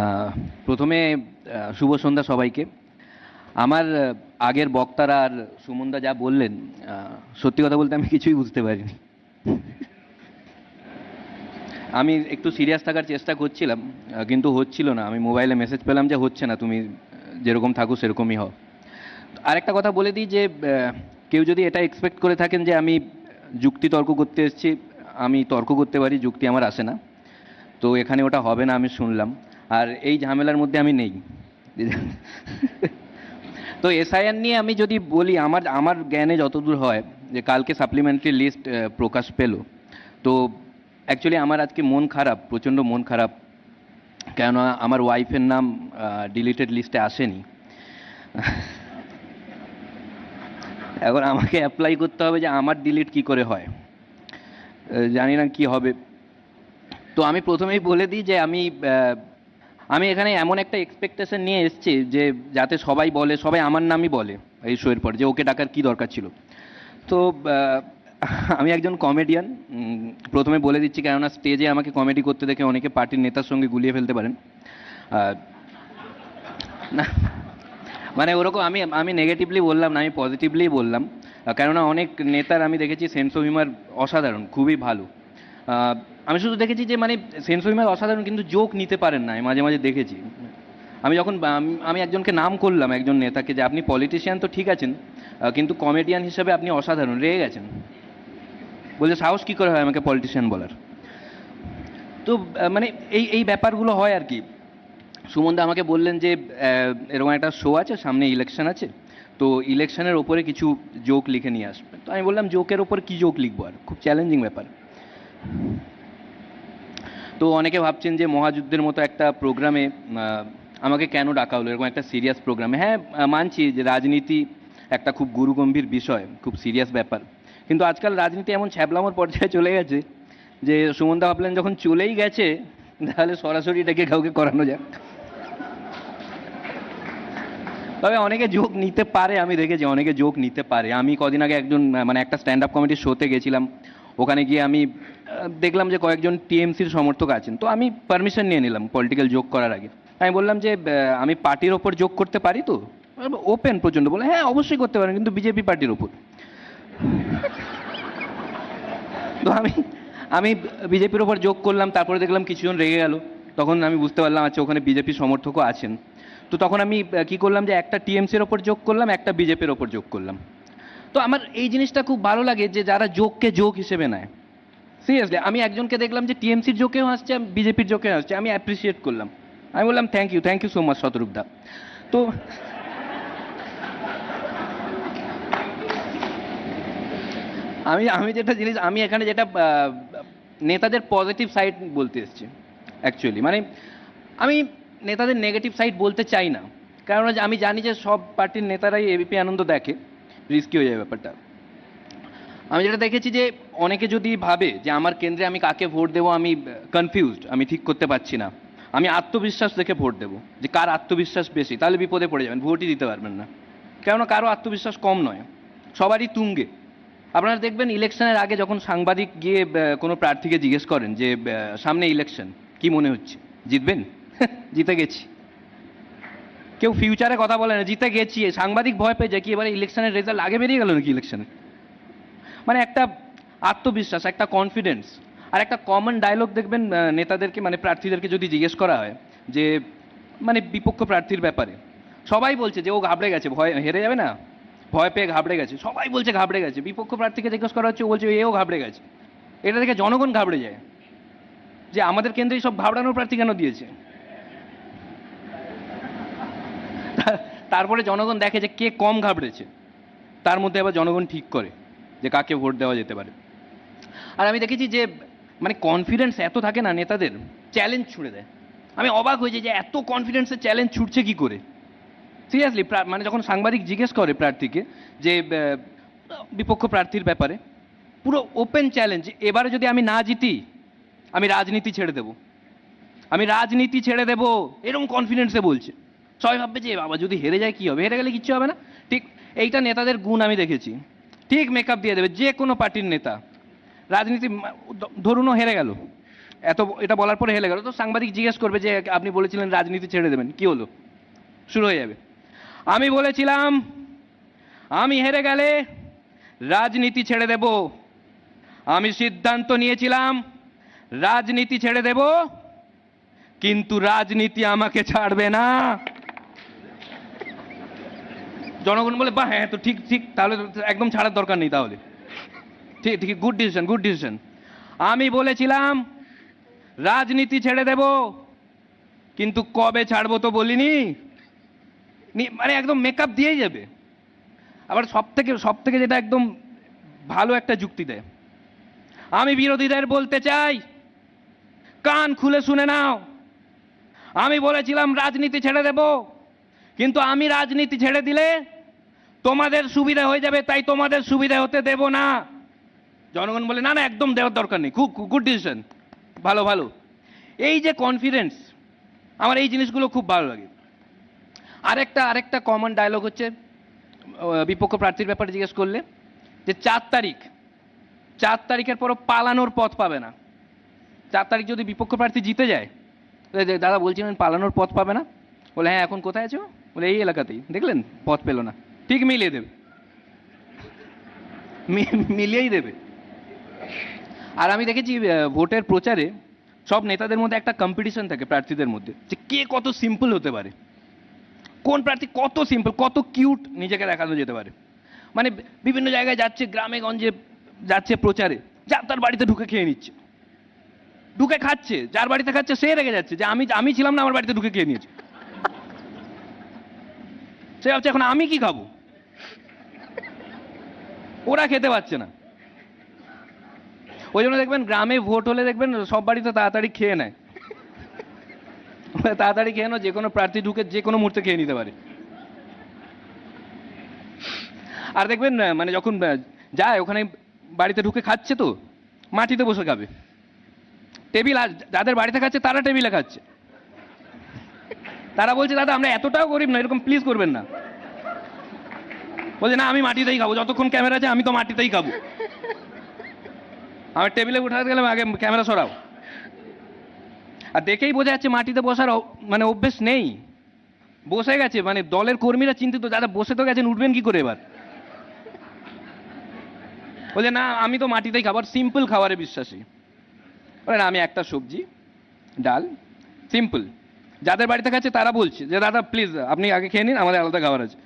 আহ, প্রথমে শুভ সন্ধ্যা সবাইকে। আমার আগের বক্তারা আর সুমনদা যা বললেন, সত্যি কথা বলতে আমি কিছুই বুঝতে পারিনি। আমি একটু সিরিয়াস থাকার চেষ্টা করছিলাম, কিন্তু হচ্ছিল না। আমি মোবাইলে মেসেজ পেলাম যে হচ্ছে না, তুমি যেরকম থাকো সেরকমই হও। আরেকটা কথা বলে দিই যে কেউ যদি এটা এক্সপেক্ট করে থাকেন যে আমি যুক্তি তর্ক করতে এসেছি, আমি তর্ক করতে পারি, যুক্তি আমার আসে না। তো এখানে ওটা হবে না আমি শুনলাম। আর এই ঝামেলার মধ্যে আমি নেই। তো এসআইআর নিয়ে আমি যদি বলি, আমার আমার জ্ঞানে যতদূর হয়, যে কালকে সাপ্লিমেন্টারি লিস্ট প্রকাশ পেল। তো অ্যাকচুয়ালি আমার আজকে মন খারাপ, প্রচণ্ড মন খারাপ। কেননা আমার ওয়াইফের নাম ডিলিটেড লিস্টে আসেনি। এখন আমাকে অ্যাপ্লাই করতে হবে যে আমার ডিলিট কি করে হয়। জানি না কি হবে। তো আমি প্রথমেই বলে দিই যে আমি এখানে এমন একটা এক্সপেকটেশন নিয়ে এসেছি যে যাতে সবাই বলে, সবাই আমার নামই বলে এই শোয়ের পর, যে ওকে ডাকার কি দরকার ছিল। তো আমি একজন কমেডিয়ান, প্রথমে বলে দিচ্ছি, কেননা স্টেজে আমাকে কমেডি করতে দেখে অনেকে পার্টির নেতার সঙ্গে গুলিয়ে ফেলতে পারেন। আহ, না, মানে ওরকম আমি আমি নেগেটিভলি বললাম না, আমি পজিটিভলি বললাম। কেননা অনেক নেতার আমি দেখেছি সেন্স অফ হিউমার অসাধারণ, খুবই ভালো। আহ, আমি শুধু দেখেছি যে মানে সেন্স অফ হিউমার অসাধারণ, কিন্তু জোক নিতে পারেন না, আমি মাঝে মাঝে দেখেছি। আমি যখন আমি একজনকে নাম করলাম, একজন নেতাকে, যে আপনি পলিটিশিয়ান তো ঠিক আছেন, কিন্তু কমেডিয়ান হিসেবে আপনি অসাধারণ, রেগে গেছেন। বলছে সাহস কী করে হয় আমাকে পলিটিশিয়ান বলার। তো মানে এই এই ব্যাপারগুলো হয় আর কি। সুমনদা আমাকে বললেন যে এরকম একটা শো আছে, সামনে ইলেকশন আছে, তো ইলেকশনের ওপরে কিছু জোক লিখে নিয়ে আসবে। তো আমি বললাম জোকের ওপর কি জোক লিখবো, আর খুব চ্যালেঞ্জিং ব্যাপার। তো অনেকে ভাবছেন যে মহাযুদ্ধের মতো একটা প্রোগ্রামে আমাকে কেন ডাকা হলো, এরকম একটা সিরিয়াস প্রোগ্রামে। হ্যাঁ, মানছি যে রাজনীতি একটা খুব গুরুগম্ভীর বিষয়, খুব সিরিয়াস ব্যাপার। কিন্তু আজকাল রাজনীতি এমন ছ্যাবলামোর পর্যায়ে চলে গেছে যে সুমনদা ভাবলেন যখন চলেই গেছে, তাহলে সরাসরি ডেকে কাউকে করানো যাক। তবে অনেকে জোক নিতে পারে, আমি দেখেছি অনেকে জোক নিতে পারে। আমি কদিন আগে একজন মানে একটা স্ট্যান্ড আপ কমেডির শোতে গেছিলাম। ওখানে গিয়ে আমি দেখলাম যে কয়েকজন টিএমসির সমর্থক আছেন। তো আমি পারমিশন নিয়ে নিলাম পলিটিক্যাল জোক করার আগে। আমি বললাম যে আমি পার্টির ওপর জোক করতে পারি তো। ওপেন প্রচণ্ড, বলে হ্যাঁ অবশ্যই করতে পারেন, কিন্তু বিজেপি পার্টির ওপর। তো আমি আমি বিজেপির ওপর জোক করলাম, তারপরে দেখলাম কিছুজন রেগে গেল। তখন আমি বুঝতে পারলাম আচ্ছা ওখানে বিজেপি সমর্থকও আছেন। তো তখন আমি কি করলাম, যে একটা টিএমসির ওপর যোগ করলাম, একটা বিজেপির ওপর যোগ করলাম। তো আমার এই জিনিসটা খুব ভালো লাগে যে যারা যোগকে যোগ হিসেবে নেয়। সিরিয়াসলি আমি একজনকে দেখলাম যে টিএমসির জোকেও হাসছে, বিজেপির জোকেও হাসছে, আমি অ্যাপ্রিসিয়েট করলাম। আমি বললাম thank you so much Shatarup da. তো আমি আমি যেটা জিনিস, আমি এখানে যেটা নেতাদের পজিটিভ সাইড বলতে এসেছি অ্যাকচুয়ালি। মানে আমি নেতাদের নেগেটিভ সাইড বলতে চাই না, কারণ আমি জানি যে সব পার্টির নেতারাই এবিপি আনন্দ দেখে, রিস্কি হয়ে যায় ব্যাপারটা। আমি যেটা দেখেছি যে অনেকে যদি ভাবে যে আমার কেন্দ্রে আমি কাকে ভোট দেবো, আমি কনফিউজড, আমি ঠিক করতে পারছি না, আমি আত্মবিশ্বাস দেখে ভোট দেবো, যে কার আত্মবিশ্বাস বেশি, তাহলে বিপদে পড়ে যাবেন, ভোটই দিতে পারবেন না। কেননা কারো আত্মবিশ্বাস কম নয়, সবারই তুঙ্গে। আপনারা দেখবেন ইলেকশনের আগে যখন সাংবাদিক গিয়ে কোনো প্রার্থীকে জিজ্ঞেস করেন যে সামনে ইলেকশন, কি মনে হচ্ছে, জিতবেন? জিতে গেছি। কেউ ফিউচারে কথা বলে না, জিতে গেছি। সাংবাদিক ভয় পেয়ে যায় কি এবারে ইলেকশনের রেজাল্ট আগে বেরিয়ে গেল নাকি ইলেকশনে। মানে একটা আত্মবিশ্বাস, একটা কনফিডেন্স। আর একটা কমন ডায়লগ দেখবেন নেতাদেরকে, মানে প্রার্থীদেরকে যদি জিজ্ঞেস করা হয় যে মানে বিপক্ষ প্রার্থীর ব্যাপারে, সবাই বলছে যে ও ঘাবড়ে গেছে, ভয় হেরে যাবে না, ভয় পেয়ে ঘাবড়ে গেছে, সবাই বলছে ঘাবড়ে গেছে। বিপক্ষ প্রার্থীকে জিজ্ঞেস করা হচ্ছে, ও বলছে এও ঘাবড়ে গেছে। এটা দেখে জনগণ ঘাবড়ে যায়, যে আমাদের কেন্দ্রেই সব ঘাবড়ানোর প্রার্থী কেন দিয়েছে। তারপরে জনগণ দেখে যে কে কম ঘাবড়েছে, তার মধ্যে আবার জনগণ ঠিক করে যে কাকে ভোট দেওয়া যেতে পারে। আর আমি দেখেছি যে মানে কনফিডেন্স এত থাকে না নেতাদের, চ্যালেঞ্জ ছুড়ে দেয়। আমি অবাক হয়ে যাই যে এত কনফিডেন্সের চ্যালেঞ্জ ছুটছে কি করে। সিরিয়াসলি, মানে যখন সাংবাদিক জিজ্ঞেস করে প্রার্থীকে যে বিপক্ষ প্রার্থীর ব্যাপারে, পুরো ওপেন চ্যালেঞ্জ, এবারে যদি আমি না জিতি আমি রাজনীতি ছেড়ে দেব, আমি রাজনীতি ছেড়ে দেব, এরকম কনফিডেন্সে বলছে। সবাই ভাববে যে বাবা যদি হেরে যায় কি হবে, হেরে গেলে কিচ্ছু হবে না। ঠিক এইটা নেতাদের গুণ আমি দেখেছি। ঠিক মেকআপ দিয়ে দেবে যে কোনো পার্টির নেতা। রাজনীতি ধরুন ও হেরে গেল, এত এটা বলার পরে হেলে গেল, তো সাংবাদিক জিজ্ঞেস করবে যে আপনি বলেছিলেন রাজনীতি ছেড়ে দেবেন, কি হলো? শুরু হয়ে যাবে, আমি বলেছিলাম আমি হেরে গেলে রাজনীতি ছেড়ে দেব, আমি সিদ্ধান্ত নিয়েছিলাম রাজনীতি ছেড়ে দেব, কিন্তু রাজনীতি আমাকে ছাড়বে না। জনগণ বলে বাহ, হ্যাঁ তো ঠিক ঠিক, তাহলে তো একদম ছাড়ার দরকার নেই, তাহলে ঠিক ঠিক, গুড ডিসিশন, গুড ডিসিশন। আমি বলেছিলাম রাজনীতি ছেড়ে দেব, কিন্তু কবে ছাড়বো তো বলিনি। মানে একদম মেকআপ দিয়েই যাবে। আবার সব থেকে যেটা একদম ভালো একটা যুক্তি দেয়, আমি বিরোধীদের বলতে চাই কান খুলে শুনে নাও, আমি বলেছিলাম রাজনীতি ছেড়ে দেব, কিন্তু আমি রাজনীতি ছেড়ে দিলে তোমাদের সুবিধা হয়ে যাবে, তাই তোমাদের সুবিধা হতে দেব না। জনগণ বলে না না, একদম দেওয়ার দরকার নেই, খুব গুড ডিসিশন, ভালো ভালো। এই যে কনফিডেন্স, আমার এই জিনিসগুলো খুব ভালো লাগে। আরেকটা কমন ডায়লগ হচ্ছে বিপক্ষ প্রার্থীর ব্যাপারে জিজ্ঞেস করলে, যে 4 তারিখের পরও পালানোর পথ পাবে না। 4 তারিখ যদি বিপক্ষ প্রার্থী জিতে যায়, দাদা বলছিলেন পালানোর পথ পাবে না, বলে হ্যাঁ এখন কোথায় আছো, বলে এই এলাকাতেই, দেখলেন পথ পেল না, ঠিক মিলিয়ে দেবে, মিলিয়েই দেবে। আর আমি দেখেছি ভোটের প্রচারে সব নেতাদের মধ্যে একটা কম্পিটিশন থাকে প্রার্থীদের মধ্যে, যে কে কত সিম্পল হতে পারে, কোন প্রার্থী কত সিম্পল, কত কিউট নিজেকে দেখানো যেতে পারে। মানে বিভিন্ন জায়গায় যাচ্ছে, গ্রামে গঞ্জে যাচ্ছে প্রচারে, যা তার বাড়িতে ঢুকে খেয়ে নিচ্ছে, ঢুকে খাচ্ছে, যার বাড়িতে খাচ্ছে সে রেগে যাচ্ছে যে আমি ছিলাম না, আমার বাড়িতে ঢুকে খেয়ে নিয়েছে। সে ভাবছে এখন আমি কি খাবো, ওরা খেতে পাচ্ছে না। ওই জন্য দেখবেন গ্রামে ভোট হলে দেখবেন সব বাড়িতে তাড়াতাড়ি খেয়ে নেয়, তাড়াতাড়ি খেয়ে নাও, যে কোনো প্রার্থী ঢুকে যে কোনো মুহূর্তে খেয়ে নিতে পারে। আর দেখবেন মানে যখন যায় ওখানে বাড়িতে ঢুকে খাচ্ছে, তো মাটিতে বসে খাবে, টেবিল, আর যাদের বাড়িতে খাচ্ছে তারা টেবিলে খাচ্ছে। তারা বলছে দাদা আমরা এতটাও গরিব না, এরকম প্লিজ করবেন না। বলছে না আমি মাটিতেই খাবো, যতক্ষণ ক্যামেরা আছে আমি তো মাটিতেই খাবো, আমার টেবিলে উঠাতে গেলাম আগে ক্যামেরা সরাও। আর দেখেই বোঝা যাচ্ছে মাটিতে বসার মানে অভ্যেস নেই, বসে গেছে, মানে দলের কর্মীরা চিন্তিত, দাদা বসে তো গেছেন, উঠবেন কি করে এবার। বলছে না আমি তো মাটিতেই খাবার, সিম্পল খাবারে বিশ্বাসী। বলে না আমি একটা সবজি ডাল সিম্পল, যাদের বাড়িতে খাচ্ছে তারা বলছে যে দাদা প্লিজ আপনি আগে খেয়ে নিন, আমাদের আলাদা খাবার আছে,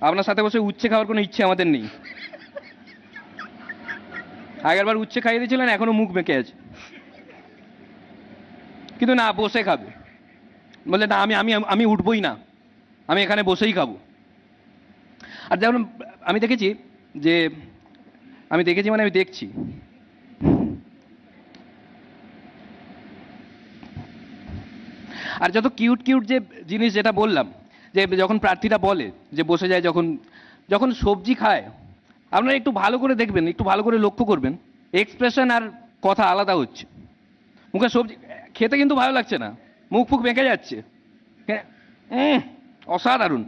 আপনার সাথে বসে উচ্ছে খাওয়ার কোনো ইচ্ছে আমাদের নেই। আগেরবার উচ্ছে খাইয়ে দিয়েছিলেন, এখনো মুখ বেঁকে আছে, কিন্তু না বসে খাবে। বলে না আমি আমি আমি উঠবই না, আমি এখানে বসেই খাবো। আর যেমন আমি দেখেছি মানে আমি দেখছি, আর যত কিউট কিউট যে জিনিস যেটা বললাম, যে যখন প্রার্থীরা বলে যে বসে যায়, যখন যখন সবজি খায়, আপনারা একটু ভালো করে দেখবেন, একটু ভালো করে লক্ষ্য করবেন, এক্সপ্রেশন আর কথা আলাদা হচ্ছে। মুখে সবজি খেতে কিন্তু ভালো লাগছে না, মুখ ফুক বেঁকে যাচ্ছে, অসাধারণ,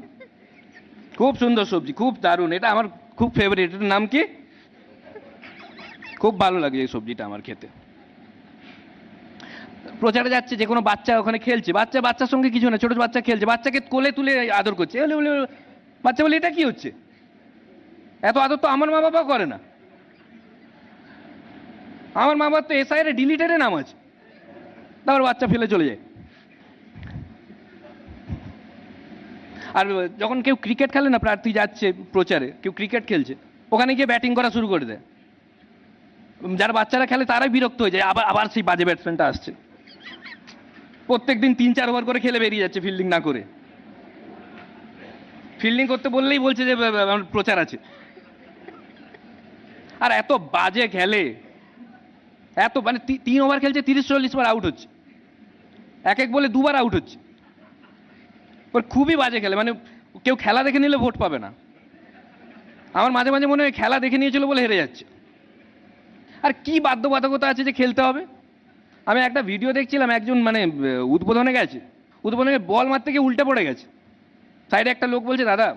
খুব সুন্দর সবজি, খুব দারুণ, এটা আমার খুব ফেভারিট, এটার নাম কি, খুব ভালো লাগে এই সবজিটা আমার খেতে। প্রচারে যাচ্ছে, যে কোনো বাচ্চা ওখানে খেলছে, বাচ্চার সঙ্গে কিছু না, ছোট বাচ্চা খেলছে, বাচ্চাকে কোলে তুলে আদর করছে, বাচ্চা বলে এটা কি হচ্ছে, এত আদর তো আমার মা বাবা করে না, আমার মা বাবা তো এসআইআর ডিলিটেডে নাম আছে, তারপর বাচ্চা ফেলে চলে যায়। আর যখন কেউ ক্রিকেট খেলে না, প্রার্থী যাচ্ছে প্রচারে, কেউ ক্রিকেট খেলছে, ওখানে গিয়ে ব্যাটিং করা শুরু করে দেয়, যারা বাচ্চারা খেলে তারাই বিরক্ত হয়ে যায়, আবার সেই বাজে ব্যাটসম্যানটা আসছে, প্রত্যেকদিন 3-4 ওভার করে খেলে বেরিয়ে যাচ্ছে ফিল্ডিং না করে, ফিল্ডিং করতে বললেই বলছে যে আমার প্রচার আছে। আর এত বাজে খেলে, এত মানে 3 ওভার খেলছে, 30-40 বার আউট হচ্ছে, এক বলে 2 বার আউট হচ্ছে, খুবই বাজে খেলে, মানে কেউ খেলা দেখে নিলে ভোট পাবে না। আমার মাঝে মাঝে মনে হয় খেলা দেখে নিয়েছিল বলে হেরে যাচ্ছে। আর কি বাধ্যবাধকতা আছে যে খেলতে হবে। আমি একটা ভিডিও দেখছিলাম, একজন মানে উদ্বোধনে গেছে, উদ্বোধনে বল মারতে গিয়ে উল্টে পড়ে গেছে, সাইডে একটা লোক বলছে দাদা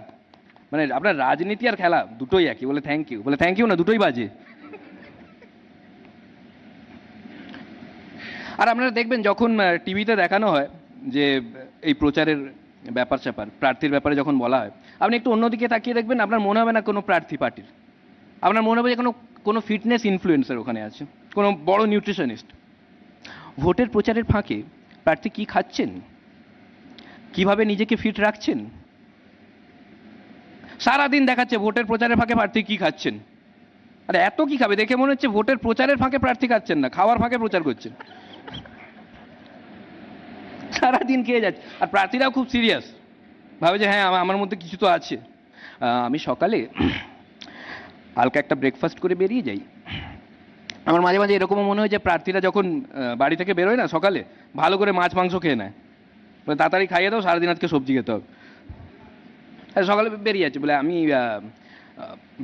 মানে আপনার রাজনীতি আর খেলা দুটোই একই, বলে থ্যাংক ইউ, বলে থ্যাংক ইউ না, দুটোই বাজে। আর আপনারা দেখবেন যখন টিভিতে দেখানো হয় যে এই প্রচারের ব্যাপার স্যাপার প্রার্থীর ব্যাপারে যখন বলা হয়, আপনি একটু অন্যদিকে তাকিয়ে দেখবেন, আপনার মনে হবে না কোনো প্রার্থী পার্টির। আপনার মনে হবে যে কোনো কোনো ফিটনেস ইনফ্লুয়েন্সার ওখানে আছে, কোনো বড় নিউট্রিশনিস্ট। ভোটের প্রচারের ফাঁকে প্রার্থী কি খাচ্ছেন, কিভাবে নিজেকে ফিট রাখছেন, সারাদিন দেখাচ্ছে ভোটের প্রচারের ফাঁকে প্রার্থী কি খাচ্ছেন। আরে এত কি খাবে, দেখে মনে হচ্ছে ভোটের প্রচারের ফাঁকে প্রার্থী খাচ্ছেন না, খাওয়ার ফাঁকে প্রচার করছেন। সারাদিন খেয়ে যাচ্ছে, আর প্রার্থীরাও খুব সিরিয়াস, ভাবে যে হ্যাঁ আমার মধ্যে কিছু তো আছে। আমি সকালে হালকা একটা ব্রেকফাস্ট করে বেরিয়ে যাই। আমার মাঝে মাঝে এরকমও মনে হয় যে প্রার্থীরা যখন বাড়ি থেকে বেরোয় না সকালে, ভালো করে মাছ মাংস খেয়ে নেয়, বলে তাড়াতাড়ি খাইয়ে দাও, সারাদিন আজকে সবজি খেতে হবে। সকালে বেরিয়ে যাচ্ছে বলে আমি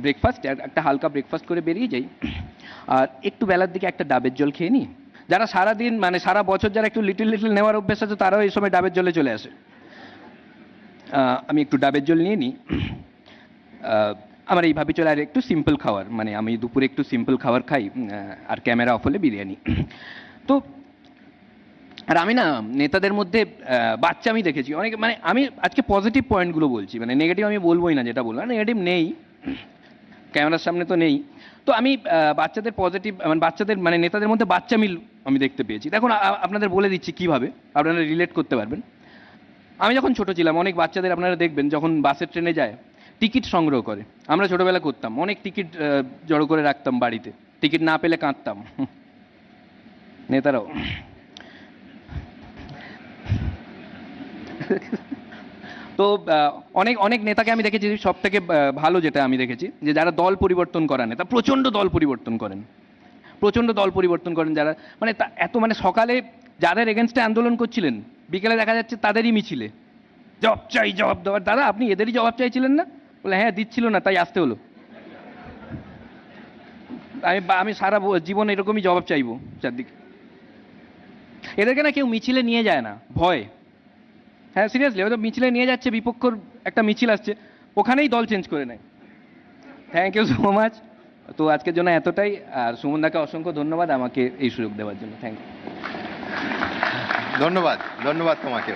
ব্রেকফাস্ট একটা হালকা ব্রেকফাস্ট করে বেরিয়ে যাই, আর একটু বেলার দিকে একটা ডাবের জল খেয়ে নিই। যারা সারাদিন মানে সারা বছর যারা একটু লিটল লিটল নেওয়ার অভ্যেস আছে, তারাও এই সময় ডাবের জলে চলে আসে। আমি একটু ডাবের জল নিয়ে নিই। আমার এইভাবে চলে, আর একটু সিম্পল খাবার, মানে আমি দুপুরে একটু সিম্পল খাবার খাই, আর ক্যামেরা অফ হলে বিরিয়ানি। তো আর আমি না নেতাদের মধ্যে বাচ্চামি দেখেছি অনেক, মানে আমি আজকে পজিটিভ পয়েন্টগুলো বলছি, মানে নেগেটিভ আমি বলবোই না, যেটা বলবো নেগেটিভ নেই, ক্যামেরার সামনে তো নেই। তো আমি বাচ্চাদের পজিটিভ মানে বাচ্চাদের মানে নেতাদের মধ্যে বাচ্চা মিল আমি দেখতে পেয়েছি। দেখুন আপনাদের বলে দিচ্ছি কিভাবে আপনারা রিলেট করতে পারবেন। আমি যখন ছোট ছিলাম, অনেক বাচ্চাদের আপনারা দেখবেন যখন বাসে ট্রেনে যায় টিকিট সংগ্রহ করে। আমরা ছোটবেলা করতাম, অনেক টিকিট জড়ো করে রাখতাম বাড়িতে, টিকিট না পেলে কাঁদতাম। নেতারাও। তো অনেক অনেক নেতাকে আমি দেখেছি, সব থেকে ভালো যেটা আমি দেখেছি যে যারা দল পরিবর্তন করা নেতা, প্রচণ্ড দল পরিবর্তন করেন, প্রচণ্ড দল পরিবর্তন করেন যারা, মানে এত মানে সকালে যাদের এগেনস্টে আন্দোলন করছিলেন, বিকেলে দেখা যাচ্ছে তাদেরই মিছিলে জবাব চাই, জবাব দেওয়ার। দাদা আপনি এদেরই জবাব চাইছিলেন না? বলে হ্যাঁ দিচ্ছিল না তাই আসতে হলো। আমি সারা জীবন এরকমই জবাব চাইবো চারদিকে। এদেরকে না কেউ মিছিলে নিয়ে যায় না, ভয়। হ্যাঁ সিরিয়াসলি, হয়তো মিছিলে নিয়ে যাচ্ছে, বিপক্ষর একটা মিছিল আসছে, ওখানেই দল চেঞ্জ করে নেয়। Thank you so much. তো আজকের জন্য এতটাই, আর সুমনদাকে অসংখ্য ধন্যবাদ আমাকে এই সুযোগ দেওয়ার জন্য। Thank you. ধন্যবাদ, ধন্যবাদ তোমাকে।